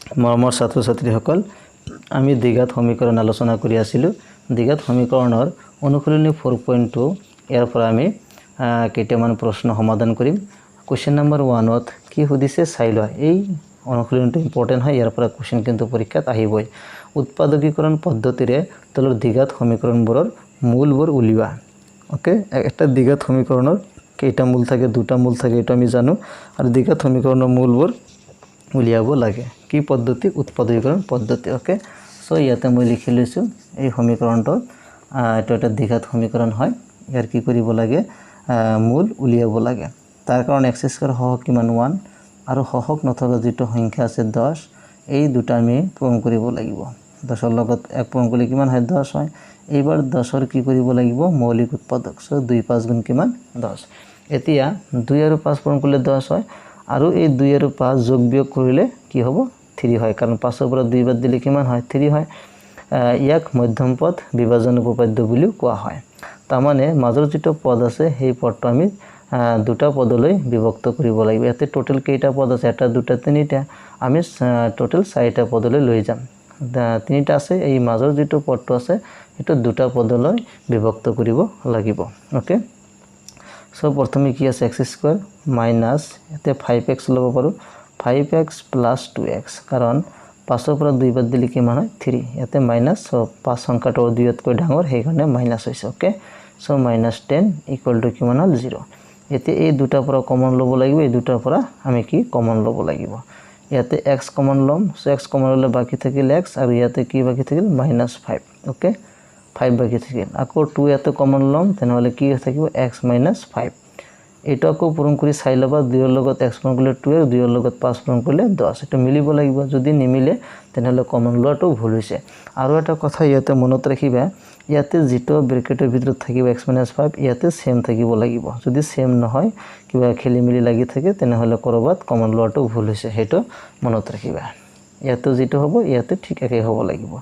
মৰমৰ ছাত্ৰ ছাত্ৰীসকল আমি দ্বিঘাত সমীকৰণ আলোচনা কৰি আছিলোঁ দ্বিঘাত সমীকৰণৰ অনুশীলনী 4.2 ইয়াৰ পৰা আমি কেইটামান প্ৰশ্ন সমাধান কৰিম কোৱেশ্চন নম্বৰ 1 ত কি সুধিছে চাই লোৱা এই অনুশীলনটো ইম্পৰ্টেন্ট হয় ইয়াৰ পৰা কোৱেশ্চন কিন্তু পৰীক্ষাত আহিবই উৎপাদকীকৰণ পদ্ধতিৰে তলৰ দ্বিঘাত সমীকৰণবোৰৰ মূলবোৰ উলিওৱা ওকে একটা দ্বিঘাত সমীকৰণৰ কেইটা মূল থাকে দুটা মূল থাকে এটা আমি জানো আৰু দ্বিঘাত সমীকৰণৰ মূলবোৰ উলিয়াব লাগে কি পদ্ধতি উৎপাদকীকৰণ পদ্ধতি ওকে সো ইয়াতে মই লিখি লৈছো এই সমীকৰণটো এটা এটা দ্বিঘাত সমীকৰণ হয় ইয়াৰ কি কৰিব লাগে মূল উলিয়াব লাগে তাৰ কাৰণ x স্কয়াৰ হওক কিমান 1 আৰু হওক নথকা যেটো সংখ্যা আছে 10 এই দুটা আমি পূৰণ কৰিব লাগিব 10 ৰ লগত 1 পূৰণ কৰিলে কিমান হয় 10 হয় এইবাৰ 10 ৰ কি কৰিব লাগিব মৌলিক উৎপাদক সো 2 5 গুণ কিমান 10 এতিয়া 2 আৰু 5 পূৰণ কৰিলে 10 হয় আৰু এই 2 আৰু 5 যোগ বিয়োগ কৰিলে কি হ'ব 3 হয় কাৰণ 5 ৰ পৰা 2 বাদ দিলে কিমান হয় 3 হয় ইয়াক মধ্যম পদ বিভাজন উপপাদ্য বুলি কোৱা হয় তাৰ মানে মাজৰ যেটো পদ আছে সেই পদটো আমি দুটা পদলৈ বিভক্ত কৰিব লাগিব ইয়াতে টোটাল কেইটা পদ আছে এটা দুটা তিনিটা আমি টোটাল 4টা পদলৈ লৈ যাম তিনিটা আছে এই মাজৰ যেটো পদটো আছে এটা দুটা পদলৈ বিভক্ত কৰিব লাগিব ওকে সো প্ৰথমে কি আছে x স্কয়াৰ মাইনাস এতে 5x লব পাৰো 5x + 2x কাৰণ 5 ৰ পৰা 2 বাদ দিলে কিমান হয় 3 এতে মাইনাস সো 5 সংখ্যাটো 2 তকৈ ডাঙৰ সেইকাৰণে মাইনাস হৈছে ওকে সো -10 = কিমান হল 0 এতে এই দুটা পৰা কমন লব লাগিব এই দুটাৰ পৰা আমি কি কমন লব লাগিব ইয়াতে x কমন লম সো x কমন ললে বাকি থাকিল x আৰু ইয়াতে কি বাকি থাকিল -5 ওকে 5 বাকি থাকিল আকৌ 2 ইয়াতে কমন লম তেনেহলে কি থাকিব x - 5 এটা আকৌ পূৰণ কৰি চাই লবা 2 ৰ লগত x পূৰণ কৰিলে 2 আৰু 2 ৰ লগত 5 পূৰণ কৰিলে 10 এটা মিলিব লাগিব যদি নিমিলে তেনেহলে কমন লোৱাটো ভুল হৈছে আৰু এটা কথা ইয়াতে মনত ৰাখিবা ইয়াতে যেটো ব্ৰেকেটৰ ভিতৰত থাকিব x - 5 ইয়াতে সেম থাকিব লাগিব যদি সেম নহয় কিবা খেলিমিলি লাগি থাকে তেনেহলে কৰবাত কমন লোৱাটো ভুল হৈছে হেটো মনত ৰাখিবা ইয়াতে যেটো হ'ব ইয়াতে ঠিক একে হ'ব লাগিব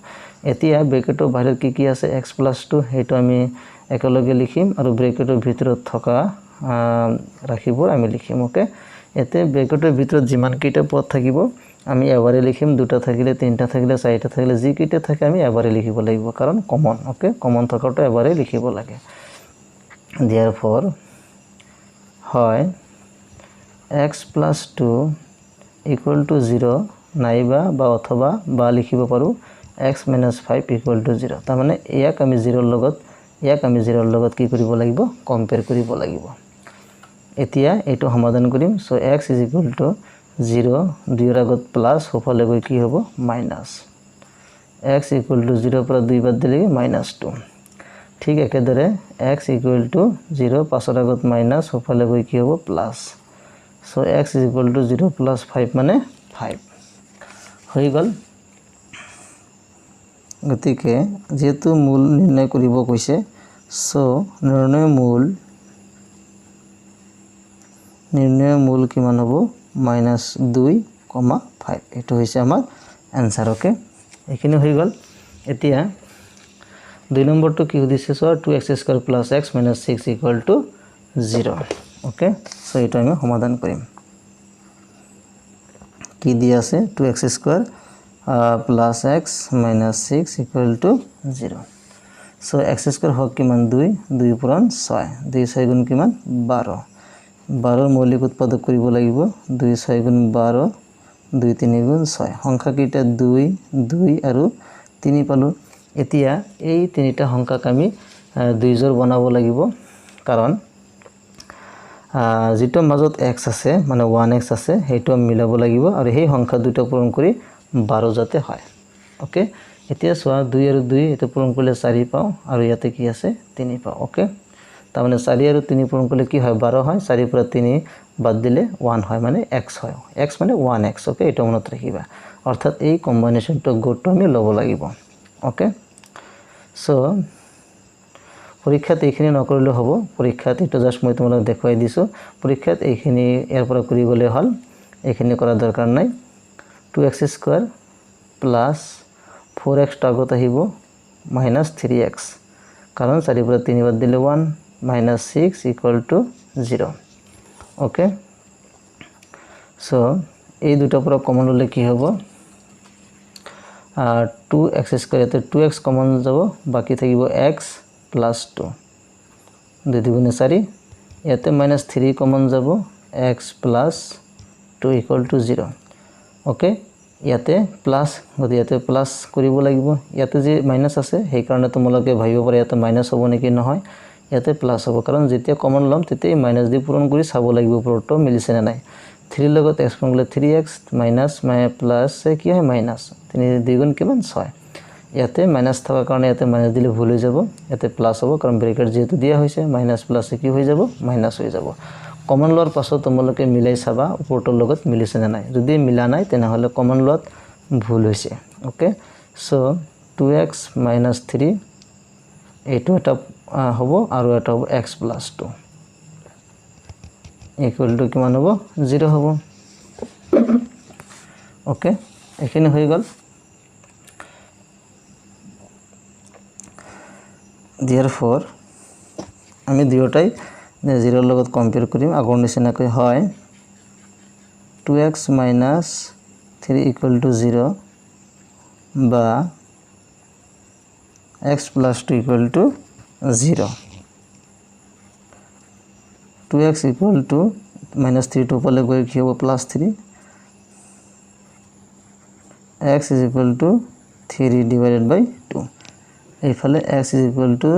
এতিয়া ব্ৰেকেটৰ বাহিৰত কি আছে x + 2 হেটো আমি একেলগে লিখিম আৰু ব্ৰেকেটৰ ভিতৰত থকা ৰাখিব আমি লিখিম ওকে এতে ব্ৰেকেটৰ ভিতৰত যিমান কেইটা পদ থাকিব আমি এবাৰে লিখিম দুটা থাকিলে তিনটা থাকিলে চাৰিটা থাকিলে যি কেইটা থাকে আমি এবাৰে লিখিব লাগিব কাৰণ কমন ওকে কমন থকাটো এবাৰে লিখিব লাগে therefore হয় x + 2 = 0 নাইবা বা অথবা বা লিখিব পাৰো x - 5 = 0 তাৰ মানে ইয়াক আমি 0 ৰ লগত কি কৰিব লাগিব কম্পেয়াৰ কৰিব লাগিব এতিয়া এটো সমাধান কৰিম সো x = 0 2 ৰ আগত প্লাস হফালে গৈ কি হ'ব মাইনাস x = 0 পৰা 2 বাদ দিলে -2 ঠিক একেদৰে x = 0 5 ৰ আগত মাইনাস হফালে গৈ কি হ'ব প্লাস সো x = 0 + 5 মানে 5 হৈ গল গতিকে যেহেতু মূল নিৰ্ণয় কৰিব কৈছে সো নিৰ্ণয় মূল কিমান হ'ব -2, 5 এটো হৈছে আমাৰ आंसर ওকে এখিনি হৈ গল এতিয়া 2 নম্বৰটো কি সুধিছে so 2x² + x - 6 = 0 okay so এটা আমি সমাধান কৰিম কি দি আছে 2x² + x - 6 = 0 সো x² হক কিমান 2 2 পূৰণ 6 2 6 গুণ কিমান 12 12 ৰ মৌলিক উৎপাদক কৰিব লাগিব 2 6 গুণ 12 2 3 গুণ 6 সংখ্যা কেইটা 2 2 আৰু 3 পালো এতিয়া এই তিনিটা সংখ্যাক আমি 2 জোৰ বনাব লাগিব কাৰণ যেটো মাজত x আছে মানে 1x আছে হেটো মিলাব লাগিব আৰু সেই সংখ্যা দুটা পূৰণ কৰি 12 যাতে হয় ওকে এতিয়া সোৱা 2 আৰু 2 এটো পূৰণ কৰিলে 4 পাও আৰু ইয়াতে কি আছে 3 পাও ওকে তাৰ মানে 4 আৰু 3 পূৰণ কৰিলে কি হয় 12 হয় 4 পৰা 3 বাদ দিলে 1 হয় মানে x হয় x মানে 1x ওকে এটা মনত ৰাখিবা অৰ্থাৎ এই কম্বিনেশনটো গটো আমি লব লাগিব ওকে সো পৰীক্ষাত এইখিনি নকৰিলে হ'ব পৰীক্ষাত এটো জাস্ট মই তোমালোক দেখুৱাই দিছো পৰীক্ষাত এইখিনি ইয়াৰ পৰা কৰি গলে হল এইখিনি কৰা দৰকাৰ নাই 2x² + 4x আগত আহিব -3x কাৰণ 4 পৰা 3 বাদ দিলে 1 -6 = 0 ওকে সো এই দুটা পৰা কমন ললে কি হ'ব 2x স্কয়ার ইয়াতে 2x কমন যাব বাকি থাকিব x প্লাস 2 2 দুগুণে 4 ইয়াতে -3 কমন যাব x plus 2 equal to 0 okay ইয়াতে প্লাস গতি ইয়াতে প্লাস কৰিব লাগিব ইয়াতে যে মাইনাস আছে সেই কাৰণে তোমালোকে ভাবিব পাৰে ইয়াতে মাইনাস হ'ব নেকি নহয় ইয়াতে প্লাস হ'ব কাৰণ যেতিয়া কমন লম তেতিয়া মাইনাস দি পূৰণ কৰি চাব লাগিব ওপৰটো মিলিছে না নাই 3 লগত x গুণলে 3x মাইনাস প্লাস কি হয় মাইনাস 3 দ্বিগুণ কিমান 6 ইয়াতে মাইনাস থাকাৰ কাৰণে ইয়াতে মাইনাস দিলে ভুল হৈ যাব ইয়াতে প্লাস হ'ব কাৰণ ব্ৰেকেট যেহেতু দিয়া হৈছে মাইনাস প্লাস কি হৈ যাব মাইনাস হৈ যাব কমন লোৱাৰ পাছত তোমালোকে মিলাই চাবা ওপৰটোৰ লগত মিলিছে না নাই যদি মিলা নাই তেনেহলে কমন লোৱাত ভুল হৈছে ওকে সো 2x - 3 এইটো এটা হ'ব আৰু এটা হ'ব x + 2 ইকুয়াল টু কিমান হ'ব 0 হ'ব ওকে এখানে হৈ গল therefore আমি দুয়োটাই 0 এর লগত কম্পেয়ার করিম আগৰ নিচিনাকৈ হয় 2x - 3 ইকুয়াল টু 0 বা x + 2 equal to 0 2x equal to -3 2 পালে গৈ কি হ'ব +3 x is equal to 3 divided by 2 এইফালে x is equal to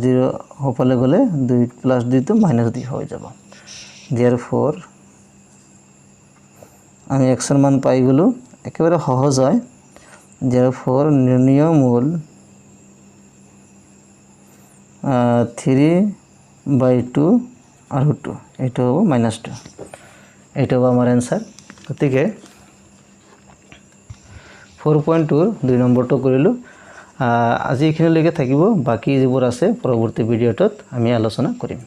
0 হপালে গলে 2 + 2 তো -2 হৈ যাব therefore আমি x এর মান পাই গলো একেবারে সহজ হয় therefore নির্ণয় মূল 3/2 আর 2 এটা হবে -2 এটা হবে আমার आंसर গতিকে 4.2 2 নম্বৰটো কৰিলো আজি এখানে লৈকে থাকিব বাকি যিবোৰ আছে পৰৱৰ্তী ভিডিওটোত আমি আলোচনা কৰিম